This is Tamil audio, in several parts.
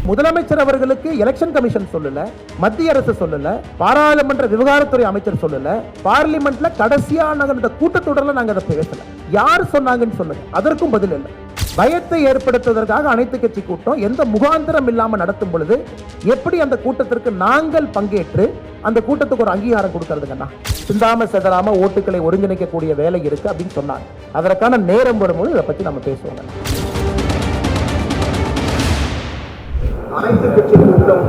முதலமைச்சர் அவர்களுக்கு எலெக்ஷன் கமிஷன் சொல்லல, மத்திய அரசு சொல்லல, பாராளுமன்ற விவகாரத்துறை அமைச்சர் சொல்லல, பார்லிமெண்ட்ல கடைசியா நாங்க இந்த கூட்டத்தொடர்ல நாங்க அதை பேசல. யார் சொன்னாங்கன்னு சொல்லுங்க, அதற்கும் பதில் இல்லை. பயத்தை ஏற்படுத்துவதற்காக அனைத்து கட்சி கூட்டம் எந்த முகாந்திரம் இல்லாம நடத்தும் பொழுது எப்படி அந்த கூட்டத்திற்கு நாங்கள் பங்கேற்று அந்த கூட்டத்துக்கு ஒரு அங்கீகாரம் கொடுக்கறதுங்கண்ணா? சிந்தாம செதறாம ஓட்டுகளை ஒருங்கிணைக்கக்கூடிய வேலை இருக்கு அப்படின்னு சொன்னாங்க. அதற்கான நேரம் வரும்போது இதை பத்தி நம்ம பேசுவோங்க. அனைத்து கட்சி கூட்டம்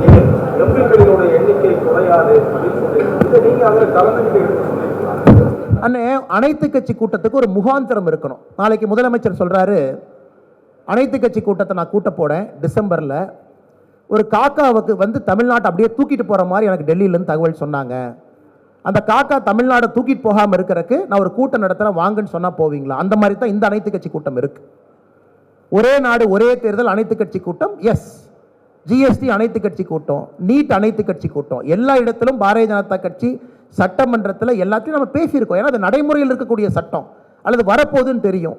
எம்பிக்களோட எண்ணிக்கை குறையாது அப்படின்னு சொல்லியிருக்கீங்க. நீங்க அதில் கலந்துட்டு அண்ணே, அனைத்து கட்சி கூட்டத்துக்கு ஒரு முகாந்திரம் இருக்கணும். நாளைக்கு முதலமைச்சர் சொல்றாரு, அனைத்து கட்சி கூட்டத்தை நான் கூட்ட போறேன் டிசம்பர்ல. ஒரு காக்காவுக்கு வந்து தமிழ்நாட்டை அப்படியே தூக்கிட்டு போற மாதிரி எனக்கு டெல்லியிலேருந்து தகவல் சொன்னாங்க. அந்த காக்கா தமிழ்நாடை தூக்கிட்டு போகாமல் இருக்கிறதுக்கு நான் ஒரு கூட்டம் நடத்துறேன், வாங்கன்னு சொன்னா போவீங்களா? அந்த மாதிரி தான் இந்த அனைத்து கட்சி கூட்டம் இருக்கு. ஒரே நாடு ஒரே தேர்தல் அனைத்து கட்சி கூட்டம், எஸ். ஜிஎஸ்டி அனைத்து கட்சி கூட்டம், நீட் அனைத்து கட்சி கூட்டம், எல்லா இடத்திலும் பாரதிய ஜனதா கட்சி சட்டமன்றத்தில் எல்லாத்தையும் நம்ம பேசியிருக்கோம். ஏன்னா அது நடைமுறையில் இருக்கக்கூடிய சட்டம் அல்லது வரப்போகுதுன்னு தெரியும்.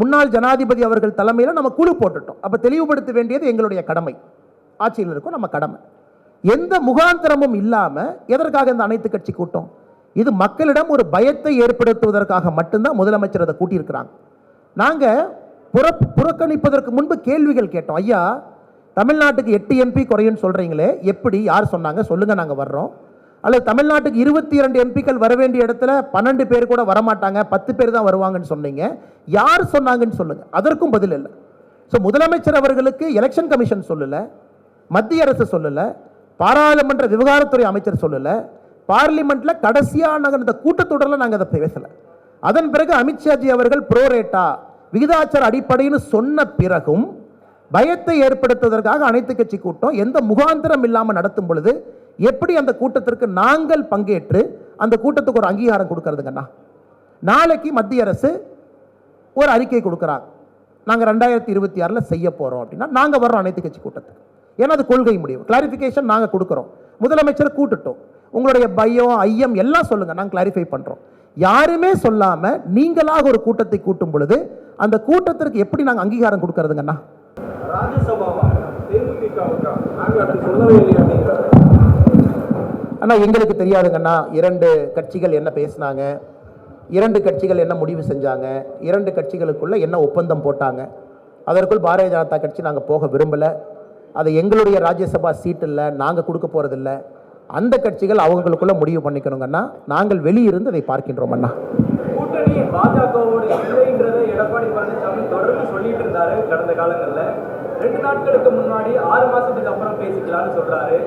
முன்னாள் ஜனாதிபதி அவர்கள் தலைமையில் நம்ம குழு போட்டுட்டோம். அப்போ தெளிவுபடுத்த வேண்டியது எங்களுடைய கடமை, ஆட்சியில் இருக்கும் நம்ம கடமை. எந்த முகாந்திரமும் இல்லாமல் எதற்காக இந்த அனைத்து கட்சி கூட்டம்? இது மக்களிடம் ஒரு பயத்தை ஏற்படுத்துவதற்காக மட்டும்தான் முதலமைச்சர் அதை கூட்டியிருக்கிறாங்க. நாங்கள் புறக்கணிப்பதற்கு முன்பு கேள்விகள் கேட்டோம். ஐயா, தமிழ்நாட்டுக்கு 8 எம்பி குறையுன்னு சொல்றீங்களே, எப்படி, யார் சொன்னாங்க சொல்லுங்க, நாங்கள் வர்றோம். அல்லது தமிழ்நாட்டுக்கு 22 எம்பிக்கள் வர வேண்டிய இடத்துல 12 பேர் கூட வரமாட்டாங்க, 10 பேர் தான் வருவாங்கன்னு சொன்னீங்க, யார் சொன்னாங்கன்னு சொல்லுங்க. அதற்கும் பதில் இல்லை. ஸோ முதலமைச்சர் அவர்களுக்கு எலெக்ஷன் கமிஷன் சொல்லல, மத்திய அரசு சொல்லல, பாராளுமன்ற விவகாரத்துறை அமைச்சர் சொல்லல, பார்லிமெண்ட்ல கடைசியா நாங்கள் இந்த கூட்டத்தொடரில் நாங்கள் அதை பேசல. அதன் பிறகு அமித்ஷாஜி அவர்கள் ப்ரோரேட்டா விகிதாச்சார அடிப்படைன்னு சொன்ன பிறகும் பயத்தை ஏற்படுத்துவதற்காக அனைத்து கட்சி கூட்டம் எந்த முகாந்திரம் இல்லாமல் நடத்தும் பொழுது எப்படி அந்த கூட்டத்திற்கு நாங்கள் பங்கேற்று அந்த கூட்டத்துக்கு ஒரு அங்கீகாரம் கொடுக்கறதுங்கண்ணா? நாளைக்கு மத்திய அரசு ஒரு அறிக்கை கொடுக்குறாங்க, நாங்கள் 2026 செய்ய போகிறோம் அப்படின்னா நாங்கள் வர்றோம் அனைத்து கட்சி கூட்டத்துக்கு. ஏன்னா அது கொள்கை முடிவு, கிளாரிஃபிகேஷன் நாங்கள் கொடுக்குறோம். முதலமைச்சர் கூட்டுட்டோம், உங்களுடைய பயம் ஐயம் எல்லாம் சொல்லுங்க, நாங்கள் கிளாரிஃபை பண்ணுறோம். யாருமே சொல்லாமல் நீங்களாக ஒரு கூட்டத்தை கூட்டும் பொழுது அந்த கூட்டத்திற்கு எப்படி நாங்கள் அங்கீகாரம் கொடுக்கறதுங்கண்ணா? அண்ணா, எங்களுக்கு தெரியாதுங்கண்ணா 2 கட்சிகள் என்ன பேசினாங்க, 2 கட்சிகள் என்ன முடிவு செஞ்சாங்க, 2 கட்சிகளுக்குள்ள என்ன ஒப்பந்தம் போட்டாங்க. அதற்குள் பாரதிய ஜனதா கட்சி நாங்கள் போக விரும்பலை. அது எங்களுடைய ராஜ்யசபா சீட் இல்லை, நாங்கள் கொடுக்க போகிறதில்லை. அந்த கட்சிகள் அவங்களுக்குள்ள முடிவு பண்ணிக்கணுங்கண்ணா. நாங்கள் வெளியிருந்து அதை பார்க்கின்றோம் அண்ணா. கூட்டணி பாஜகவோடு இல்லைன்றதை எடப்பாடி பழனிசாமி தொடர்ந்து சொல்லிட்டு இருந்தாரு கடந்த காலங்களில். 2 நாட்களுக்கு முன்னாடி 6 மாசத்துக்கு அப்புறம் பேசிக்கலாம்னு சொல்றாரு.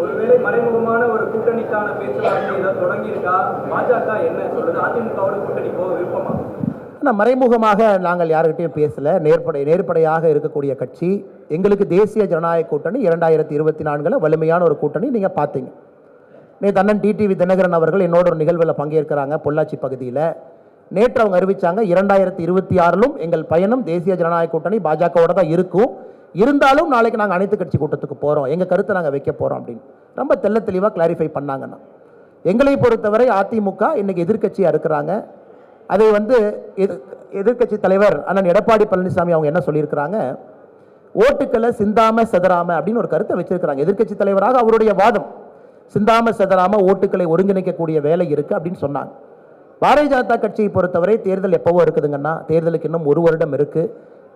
ஒருவேளை மறைமுகமான ஒரு கூட்டணிக்கான பேச்சுவார்த்தை ஏதாவது தொடங்கி இருக்கா? பாஜக என்ன சொல்றது? அதிமுகவோட கூட்டணி போக விருப்பமா? ஆனால் மறைமுகமாக நாங்கள் யாருக்கிட்டையும் பேசலை. நேர்படையாக இருக்கக்கூடிய கட்சி எங்களுக்கு தேசிய ஜனநாயக கூட்டணி 2024 வலிமையான ஒரு கூட்டணி. நீங்கள் பார்த்தீங்க, நேற்று அண்ணன் டிடிவி தினகரன் அவர்கள் என்னோட ஒரு நிகழ்வில் பங்கேற்கிறாங்க பொள்ளாச்சி பகுதியில். நேற்று அவங்க அறிவிச்சாங்க 2026 எங்கள் பயணம் தேசிய ஜனநாயக கூட்டணி பாஜகவோட தான் இருக்கும். இருந்தாலும் நாளைக்கு நாங்கள் அனைத்து கட்சி கூட்டத்துக்கு போகிறோம், எங்கள் கருத்தை நாங்கள் வைக்க போகிறோம் அப்படின்னு ரொம்ப தெளிவாக கிளாரிஃபை பண்ணாங்கன்னா. எங்களை பொறுத்தவரை அதிமுக இன்னைக்கு எதிர்கட்சியாக இருக்கிறாங்க. அதை எதிர்கட்சி தலைவர் அண்ணன் எடப்பாடி பழனிசாமி அவங்க என்ன சொல்லியிருக்கிறாங்க, ஓட்டுக்களை சிந்தாம செதறாம அப்படின்னு ஒரு கருத்தை வச்சிருக்கிறாங்க. எதிர்கட்சி தலைவராக அவருடைய வாதம், சிந்தாம செதறாம ஓட்டுக்களை ஒருங்கிணைக்கக்கூடிய வேலை இருக்கு அப்படின்னு சொன்னாங்க. பாரதிய ஜனதா கட்சியை பொறுத்தவரை தேர்தல் எப்பவோ இருக்குதுங்கன்னா, தேர்தலுக்கு இன்னும் 1 வருடம் இருக்கு.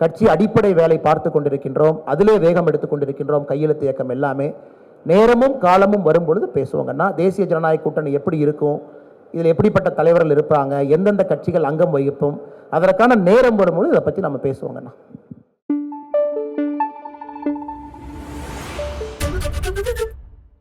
கட்சி அடிப்படை வேலை பார்த்து கொண்டிருக்கின்றோம், அதிலே வேகம் எடுத்துக் கொண்டிருக்கின்றோம். கையெழுத்து இயக்கம் எல்லாமே நேரமும் காலமும் வரும்பொழுது பேசுவாங்கன்னா. தேசிய ஜனநாயக கூட்டணி எப்படி இருக்கும், இதில் எப்படிப்பட்ட தலைவர்கள் இருப்பாங்க, எந்தெந்த கட்சிகள் அங்கம் வகிப்போம், அதற்கான நேரம் வரும்பொழுது இதை பற்றி நம்ம பேசுவோங்கண்ணா.